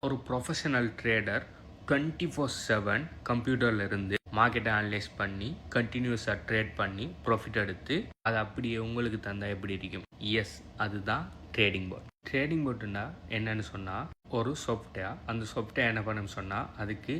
ஒரு professional trader 24/7 கம்ப்யூட்டரில் இருந்து மார்க்கெட்டை அனலைஸ் பண்ணி கண்டினியூஸாக ட்ரேட் பண்ணி ப்ராஃபிட் எடுத்து அதை அப்படியே உங்களுக்கு தந்தால் எப்படி இருக்கும்? எஸ், அதுதான் ட்ரேடிங் போர்ட். ட்ரேடிங் போர்ட்டுன்னா என்னன்னு சொன்னால் ஒரு சாஃப்ட்வேர். அந்த சாஃப்ட்வேர் என்ன பண்ணணும்னு சொன்னால் அதுக்கு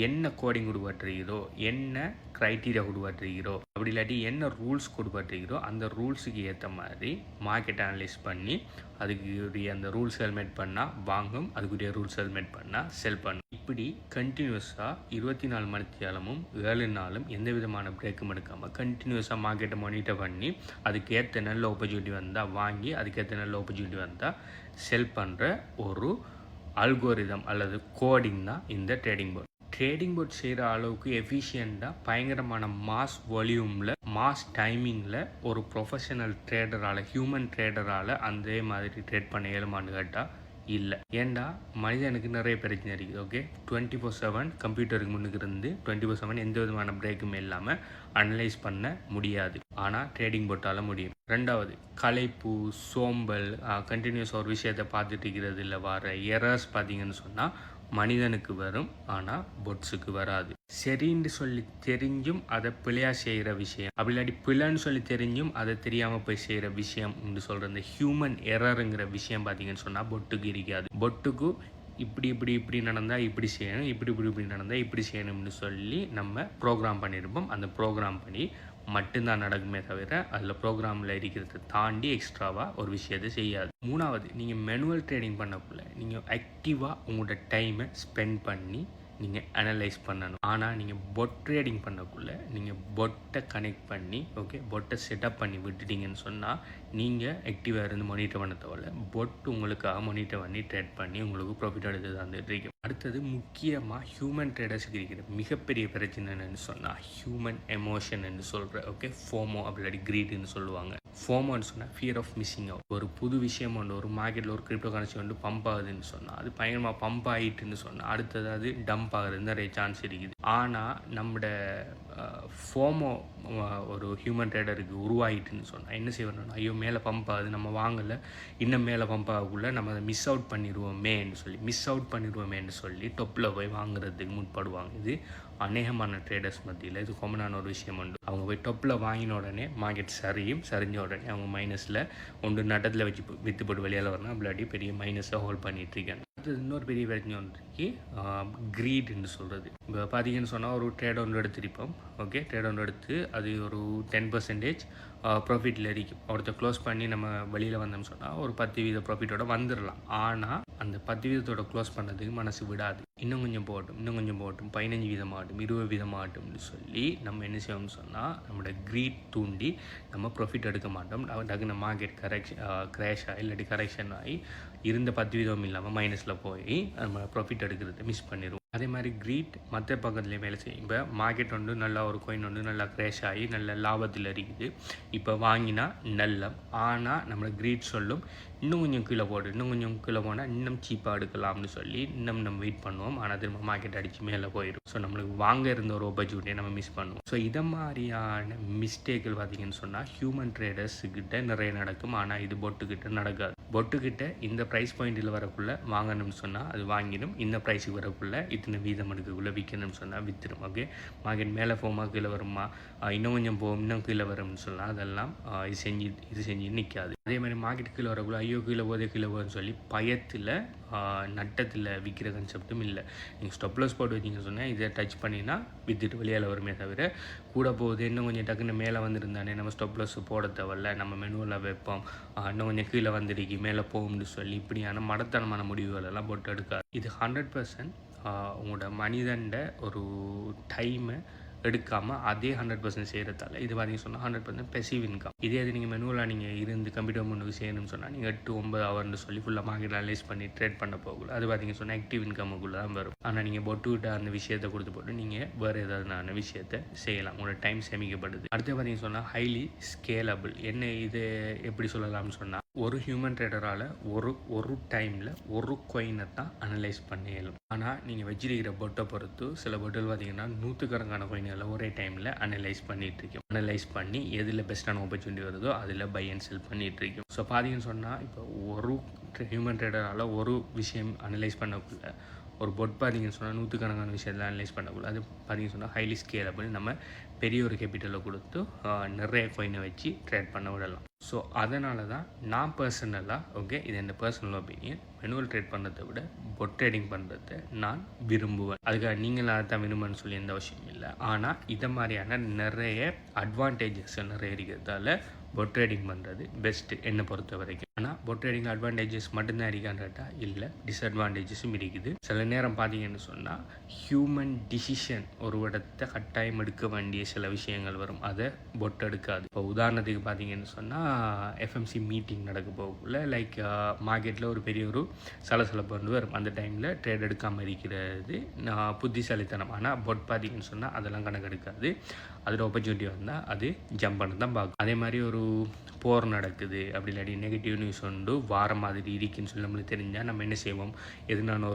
என்ன கோடிங் கொடுப்பட்டிருக்கிறோ, என்ன க்ரைட்டீரியா கொடுப்பட்டிருக்கிறோ, அப்படி இல்லாட்டி என்ன ரூல்ஸ் கொடுப்பட்டிருக்கிறோ அந்த ரூல்ஸுக்கு ஏற்ற மாதிரி மார்க்கெட்டை அனலைஸ் பண்ணி அதுக்குரிய அந்த ரூல்ஸ் ஹெல்மெட் பண்ணால் வாங்கும், அதுக்குரிய ரூல்ஸ் ஹெல்மெட் பண்ணால் செல் பண்ணும். இப்படி கண்டினியூஸாக 24 மணித்தியாலமும் 7 நாளும் எந்த விதமான பிரேக்கும் எடுக்காமல் கண்டினியூஸாக மார்க்கெட்டை மானிட்டர் பண்ணி அதுக்கேற்ற நல்ல ஆப்பர்ச்சுனிட்டி வந்தால் வாங்கி அதுக்கேற்ற நல்ல ஆப்பர்ச்சுனிட்டி வந்தால் செல் பண்ணுற ஒரு அல்கோரிதம் அல்லது கோடிங் தான் இந்த ட்ரேடிங் போர்ட். ட்ரேடிங் போர்ட் செய்கிற அளவுக்கு எஃபிஷியண்ட்டாக பயங்கரமான மாஸ் வால்யூமில் மாஸ் டைமிங்கில் ஒரு ப்ரொஃபஷனல் ட்ரேடரால் ஹியூமன் ட்ரேடரால் அதே மாதிரி ட்ரேட் பண்ண இயலுமான்னு கேட்டால் இல்லை. ஏண்டா மனிதனுக்கு நிறைய பிரச்சனை இருக்குது. ஓகே, 24/7 கம்ப்யூட்டருக்கு முன்னுக்கு இருந்து 24/7 எந்த விதமான பிரேக்குமே இல்லாமல் அனலைஸ் பண்ண முடியாது. ஆனால் ட்ரேடிங் போட்டால் முடியும். ரெண்டாவது, களைப்பு, சோம்பல், கண்டினியூஸ் ஒரு விஷயத்தை பார்த்துட்டு இருக்கிறது இல்லை, வர எரர்ஸ் பார்த்தீங்கன்னு சொன்னால் மனிதனுக்கு வரும், ஆனால் பொட்ஸுக்கு வராது. சரின்னு சொல்லி தெரிஞ்சும் அதை பிழையா செய்கிற விஷயம், அப்படி இல்லாட்டி பிழைன்னு சொல்லி தெரிஞ்சும் அதை தெரியாமல் போய் செய்கிற விஷயம் சொல்கிற இந்த ஹியூமன் எரருங்கிற விஷயம் பார்த்தீங்கன்னு சொன்னால் பொட்டுக்கு இருக்காது. பொட்டுக்கு இப்படி நடந்தால் இப்படி செய்யணும், இப்படி நடந்தால் இப்படி செய்யணும்னு சொல்லி நம்ம ப்ரோக்ராம் பண்ணியிருப்போம். அந்த ப்ரோக்ராம் பண்ணி மட்டும்தான் நடக்குமே தவிர அதில் ப்ரோக்ராமில் இருக்கிறத தாண்டி எக்ஸ்ட்ராவாக ஒரு விஷயத்தை செய்யாது. மூணாவது, நீங்கள் மேனுவல் ட்ரேடிங் பண்ணக்குள்ள நீங்கள் ஆக்டிவாக உங்களோட டைமை ஸ்பெண்ட் பண்ணி நீங்கள் அனலைஸ் பண்ணணும். ஆனால் நீங்கள் பொட் ட்ரேடிங் பண்ணக்குள்ள நீங்கள் பொட்டை கனெக்ட் பண்ணி பொட்டை செட்டப் பண்ணி விட்டுட்டீங்கன்னு சொன்னால் நீங்கள் ஆக்டிவாக இருந்து மானிட்டர் பண்ண தேவையில்ல, பொட் உங்களுக்காக மானிட்டர் பண்ணி ட்ரேட் பண்ணி உங்களுக்கு ப்ராஃபிட் எடுத்து தந்துட்டு இருக்கும். அடுத்தது, முக்கியமாக ஹியூமன் ட்ரேடர்ஸுக்கு இருக்கிற மிகப்பெரிய பிரச்சனை என்னன்னு சொன்னால் ஹியூமன் எமோஷன் என்று சொல்கிற ஃபோமோ அப்படி கிரீட்னு சொல்லுவாங்க. ஃபோமோன்னு சொன்னால் ஃபியர் ஆஃப் மிஸ்ஸிங் அவுட். ஒரு புது விஷயம் ஒன்று ஒரு மார்க்கெட்டில் ஒரு கிரிப்டோ கரன்சி வந்து பம்ப் ஆகுதுன்னு சொன்னால் அது பயங்கரமாக பம்ப் ஆகிட்டுன்னு சொன்னால் அடுத்தது அது டம்ப் ஆகுறது நிறைய சான்ஸ் இருக்குது. ஆனால் நம்மளோட ஃபோமோ ஒரு ஹியூமன் ட்ரேடருக்கு உருவாகிட்டுன்னு சொன்னால் என்ன செய்யணும்னா, ஐயோ மேலே பம்ப் ஆகுது, நம்ம வாங்கலை, இன்னும் மேலே பம்ப் ஆகக்குள்ள நம்ம அதை மிஸ் அவுட் பண்ணிடுவோமேன்னு சொல்லி டொப்பில் போய் வாங்குறதுக்கு முற்படுவாங்க. இது அநேகமான ட்ரேடர்ஸ் மத்தியில் இது காமனான ஒரு விஷயம் உண்டு. அவங்க போய் டொப்பில் வாங்கின உடனே மார்க்கெட் சரிஞ்ச உடனே அவங்க மைனஸில் ஒன்று நட்டத்தில் வச்சு விற்று போட்டு வெளியால் வரணும், அப்படி பெரிய மைனஸை ஹோல்ட் பண்ணிட்டு இருக்காங்க. அடுத்தது இன்னொரு பெரிய பிரச்சனை ஒன்று கிரீட்னு சொல்கிறது. இப்போ பார்த்தீங்கன்னு சொன்னால் ஒரு ட்ரேட் ஒன்று எடுத்துருப்போம். ட்ரேட் ஒன்று எடுத்து அது ஒரு 10% ப்ராஃபிட்டில் இருக்கும். ஒருத்தர் க்ளோஸ் பண்ணி நம்ம வெளியில் வந்தோம்னு சொன்னால் ஒரு 10% ப்ராஃபிட்டோட வந்துடலாம். ஆனால் அந்த 10% க்ளோஸ் பண்ணதுக்கு மனசு விடாது. இன்னும் கொஞ்சம் போகட்டும் 15% ஆகட்டும் 20% ஆகட்டும்னு சொல்லி நம்ம என்ன செய்வோம்னு சொன்னால் நம்மளோட கிரீட் தூண்டி நம்ம ப்ராஃபிட் எடுக்க மாட்டோம். டக்குன்னு மார்க்கெட் கிராஷ் ஆகி இல்லாட்டி கரெக்ஷன் ஆகி இருந்த 10% இல்லாமல் மைனஸில் போய் நம்ம ப்ராஃபிட் எடுக்கிறத மிஸ் பண்ணிடுவோம். அதே மாதிரி கிரீட் மற்ற பக்கத்துலேயே வேலை செய்யும். இப்போ மார்க்கெட் ஒன்று நல்லா ஒரு காயின் ஒன்று நல்லா கிராஷ் ஆகி நல்ல லாபத்தில் இருக்குது, இப்போ வாங்கினா நல்லம். ஆனால் நம்மளோட கிரீட் சொல்லும் இன்னும் கொஞ்சம் கீழே போனால் இன்னும் சீப்பாக எடுக்கலாம்னு சொல்லி இன்னும் நம்ம வெயிட் பண்ணுவோம். ஆனால் திரும்ப மார்க்கெட் அடித்து மேலே போயிடும். ஸோ நம்மளுக்கு வாங்க இருந்த ஒரு ஆப்பர்ச்சுனிட்டியை நம்ம மிஸ் பண்ணுவோம். ஸோ இதை மாதிரியான மிஸ்டேக்கில் பார்த்தீங்கன்னு சொன்னால் ஹியூமன் ட்ரேடர்ஸுக்கிட்ட நிறைய நடக்கும். ஆனால் இது பொட்டுக்கிட்ட நடக்காது. பொட்டுக்கிட்ட இந்த ப்ரைஸ் பாயிண்டில் வரக்குள்ளே வாங்கணும்னு சொன்னால் அது வாங்கிடும், இந்த ப்ரைஸுக்கு வரக்குள்ளே இத்தனை வீதம் எடுக்கக்குள்ளே விற்கணும்னு சொன்னால் விற்றுடும். மார்க்கெட் மேலே போகுமா கீழே வருமா, இன்னும் கொஞ்சம் போகும் இன்னும் கீழே வரும்னு சொன்னால் அதெல்லாம் இது செஞ்சு நிற்காது. அதே மாதிரி மார்க்கெட் கீழே வரக்குள்ள ஐயோ கீழே போகுதுன்னு சொல்லி பயத்தில் நட்டத்தில் விற்கிற கன்செப்டும் இல்லை. நீங்கள் ஸ்டாப்லாஸ் போட்டு வச்சிங்கன்னு சொன்னால் இதை டச் பண்ணினா விற்றுட்டு வெளியால் வருமே தவிர கூட போகுது இன்னும் கொஞ்சம் டக்குன்னு மேலே வந்துருந்தானே நம்ம ஸ்டாப்லாஸ் போட தேவையில்ல, நம்ம மெனுவில் வைப்போம், இன்னும் கொஞ்சம் கீழே வந்துருக்கு மேலே போகும்னு சொல்லி இப்படியான மடத்தனமான முடிவுகளெல்லாம் போட்டு எடுக்காது. இது 100% உங்களோட மனிதண்ட ஒரு டைமை எடுக்காமல் அதே 100% செய்கிறதால இது பார்த்தீங்க சொன்னால் 100% பெசிவ் இன்கம். இதே அது நீங்கள் மெனுவலாக நீங்கள் இருந்து கம்ப்யூட்டர் முன்னுக்கு செய்யணும்னு சொன்னால் நீங்கள் 8-9 ஹவர்னு சொல்லி ஃபுல்லாக மார்க்கெட் அனலைஸ் பண்ணி ட்ரேட் பண்ண போகல, அது பார்த்தீங்க சொன்னால் ஆக்டிவ் இன்கமுக்குள்ளே தான் வரும். ஆனால் நீங்கள் பொட்டுக்கிட்ட அந்த விஷயத்தை கொடுத்து போட்டு நீங்கள் வேறு ஏதாவது விஷயத்தை செய்யலாம், உங்களோட டைம் சேமிக்கப்படுது. அடுத்து பார்த்தீங்க சொன்னால் ஹைலி ஸ்கேலபிள். என்ன இது எப்படி சொல்லலாம்னு சொன்னால் ஒரு ஹியூமன் ட்ரேடரால் ஒரு டைமில் ஒரு காயினை தான் அனலைஸ் பண்ண இயலும். ஆனால் நீங்கள் வச்சிருக்கிற பொட்டை பொறுத்து சில பொட்டுகள் பார்த்தீங்கன்னா 100கணக்கான காயின் சிக்னலை ஒரே டைமில் அனலைஸ் பண்ணிகிட்ருக்கோம். அனலைஸ் பண்ணி எதில் பெஸ்ட்டான ஆப்பர்ச்சுனிட்டி வருதோ அதில் பை அண்ட் செல் பண்ணிகிட்ருக்கோம். ஸோ பார்த்தீங்கன்னு சொன்னால் இப்போ ஒரு ஹியூமன் ட்ரேடரால் ஒரு விஷயம் அனலைஸ் பண்ணக்குள்ள ஒரு பொட் பார்த்தீங்கன்னு சொன்னால் நூற்றுக்கணக்கான விஷயத்தில் அனலைஸ் பண்ணக்குள்ள அது பார்த்தீங்கன்னு சொன்னால் ஹைலி ஸ்கேலபிள். நம்ம பெரிய ஒரு கேபிட்டலை கொடுத்து நிறைய காயினை வச்சு ட்ரேட் பண்ண விடலாம். ஸோ அதனால தான் நான் பர்சனலாக இது என் பர்சனல் ஒப்பீனியன், மேனுவல் ட்ரேட் பண்ணுறதை விட பொட் ட்ரேடிங் பண்ணுறதை நான் விரும்புவேன். அதுக்காக நீங்கள் அதை தான் விரும்புன்னு சொல்லி எந்த அவசியம் இல்லை. ஆனால் இதை மாதிரியான நிறைய அட்வான்டேஜஸ் நிறைய இருக்கிறதால பொட் ட்ரேடிங் பண்ணுறது பெஸ்ட்டு என்னை பொறுத்த வரைக்கும். ஆனால் பொட் ட்ரேடிங் அட்வான்டேஜஸ் மட்டும்தான் இருக்கான்றா இல்லை, டிஸ்அட்வான்டேஜஸும் இருக்குது. சில நேரம் பார்த்தீங்கன்னு சொன்னால் ஹியூமன் டிசிஷன் ஒரு இடத்தை கட்டாயம் எடுக்க வேண்டிய சில விஷயங்கள் வரும், அதை பொட் எடுக்காது. இப்போ உதாரணத்துக்கு பார்த்தீங்கன்னு சொன்னால் எஃப்எம்சி மீட்டிங் நடக்க போகக்குள்ள லைக் மார்க்கெட்டில் ஒரு பெரிய ஒரு சலசலப்பு வரும். அந்த டைமில் ட்ரேட் எடுக்காமல் இருக்கிறது புத்திசாலித்தனம். ஆனால் பொட் பார்த்தீங்கன்னு சொன்னால் அதெல்லாம் கணக்கு எடுக்காது. அதில் ஆப்பர்ச்சுனிட்டி வந்தால் அது ஜம்ப் பண்ண தான் பார்க்கும். அதே மாதிரி ஒரு போர் நடக்குது அப்படி இல்லாட்டி நெகட்டிவ் நியூஸ் உண்டு வார மாதிரி இருக்குன்னு சொல்லி நம்மளுக்கு தெரிஞ்சால் நம்ம என்ன செய்வோம், எதுனான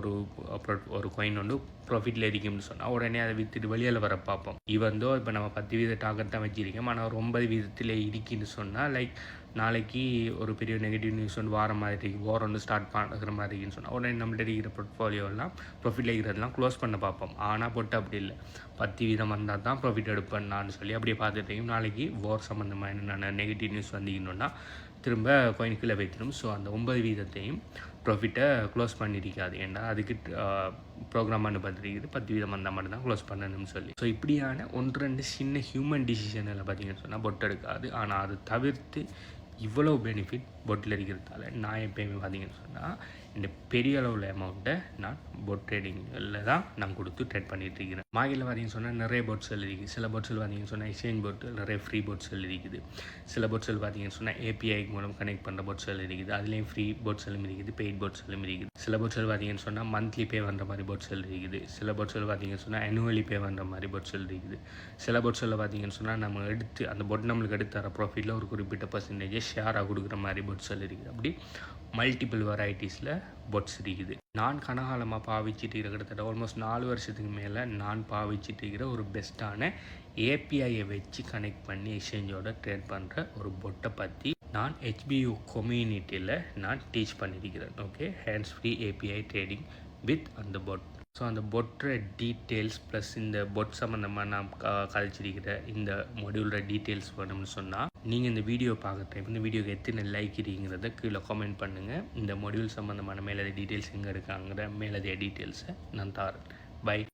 ஒரு காயின் ஒன்று ப்ராஃபிட்டில் இருக்கும்னு சொன்னால் உடனே அதை விற்றுட்டு வெளியில் வர பார்ப்போம். இவந்தோ இப்போ நம்ம 10% டார்கெட் தான் வச்சுருக்கோம், ஆனால் ஒரு 9% இருக்குன்னு சொன்னால் லைக் நாளைக்கு ஒரு பெரிய நெகட்டிவ் நியூஸ் வந்து வார மாதிரி வார் ஒன்று ஸ்டார்ட் பண்ணுற மாதிரி இருக்குன்னு சொன்னால் உடனே நம்மள்ட்ட இருக்கிற போர்ட்ஃபோலியோலாம் ப்ராஃபிட்டில் இருக்கிறதெல்லாம் க்ளோஸ் பண்ண பார்ப்போம். ஆனால் பொட்டு அப்படி இல்லை, 10% வந்தால் தான் ப்ராஃபிட் எடுப்பேன்னு சொல்லி அப்படியே பார்த்துட்டேன். நாளைக்கு வார் சம்மந்தமாக என்னென்ன நெகட்டிவ் நியூஸ் வந்தீங்கன்னா திரும்ப காயின் கீழே வைக்கணும். ஸோ அந்த 9% ப்ராஃபிட்டை க்ளோஸ் பண்ணியிருக்காது. ஏன்னா அதுக்கு ப்ரோக்ராம் அனுப்பத்திருக்குது 10% வந்தால் மட்டும்தான் க்ளோஸ் பண்ணணும்னு சொல்லி. ஸோ இப்படியான 1-2 சின்ன ஹியூமன் டிசிஷனில் பார்த்தீங்கன்னு சொன்னால் பொட்டு எடுக்காது. ஆனால் அது தவிர்த்து இவ்வளோ பெனிஃபிட் பொட்டில் இருக்கிறதால நான் எப்போயுமே பார்த்தீங்கன்னு சொன்னால் இந்த பெரிய அளவில் அமௌண்ட்டை நான் பொட் ட்ரேடிங்கில் தான் நான் கொடுத்து ட்ரேட் பண்ணிகிட்டு இருக்கிறேன். மார்க்கெட்டில் பார்த்தீங்கன்னு சொன்னால் நிறைய பொட்ஸ்கள் இருக்குது. சில பொட்ஸ்கள் பார்த்தீங்கன்னு சொன்னால் எக்ஸ்சேஞ்ச் பொட் நிறைய ஃப்ரீ பொட்ஸ்கள் இருக்குது. சில பொட்ஸ்கள் பார்த்தீங்கன்னு சொன்னால் ஏபிஐ மூலம் கனெக்ட் பண்ணுற பொட்ஸ்கள் இருக்குது. அதுலேயும் ஃப்ரீ பொட்ஸ்களும் இருக்குது, பெய்ட் பொட்ஸ்களும் இருக்குது. சில பொட்ஸ்கள் பார்த்தீங்கன்னு சொன்னால் மந்த்லி பே பண்ணுற மாதிரி பொட்ஸ்கள் இருக்குது. சில பொட்ஸ்கள் பார்த்தீங்கன்னு சொன்னால் ஆனுவலி பே பண்ணுற மாதிரி பொட்ஸ்கள் இருக்குது. சில பொட்ஸ்களில் பார்த்தீங்கன்னு சொன்னால் நம்ம எடுத்து அந்த பொட் நம்மளுக்கு எடுத்து தர ப்ராஃபிட்டில் ஒரு குறிப்பிட்ட பர்சன்டேஜை ஷேராக கொடுக்குற மாதிரி பொட்ஸ்கள் இருக்குது. அப்படி மல்டிபிள் வெரைட்டிஸில் பொட்ஸ் இருக்குது. நான் கனகாலமாக பாவிச்சிட்டு இருக்கிற கிட்டத்தட்ட ஆல்மோஸ்ட் 4 வருஷத்துக்கு மேலே நான் பாவிச்சிட்டு இருக்கிற ஒரு பெஸ்ட்டான ஏபிஐயை வச்சு கனெக்ட் பண்ணி எக்ஸ்சேஞ்சோட ட்ரேட் பண்ணுற ஒரு பொட்டை பற்றி நான் HBU கம்யூனிட்டியில் நான் டீச் பண்ணியிருக்கிறேன். Hands free API trading with அந்த பொட். ஸோ அந்த பொட்டோட டீட்டெயில்ஸ் ப்ளஸ் இந்த பொட் சம்மந்தமாக நான் கழிச்சிருக்கிற இந்த மொடியூலோட டீட்டெயில்ஸ் வேணும்னு சொன்னால் நீங்கள் இந்த வீடியோ பார்க்குற டைம் இந்த வீடியோக்கு எத்தனை லைக் இருக்கீங்கிறத கீழே கமெண்ட் பண்ணுங்கள். இந்த மொடியூல் சம்மந்தமான மேலதிக டீட்டெயில்ஸ் எங்கே இருக்காங்கிற மேலதிக டீட்டெயில்ஸை நான் தரேன். பை.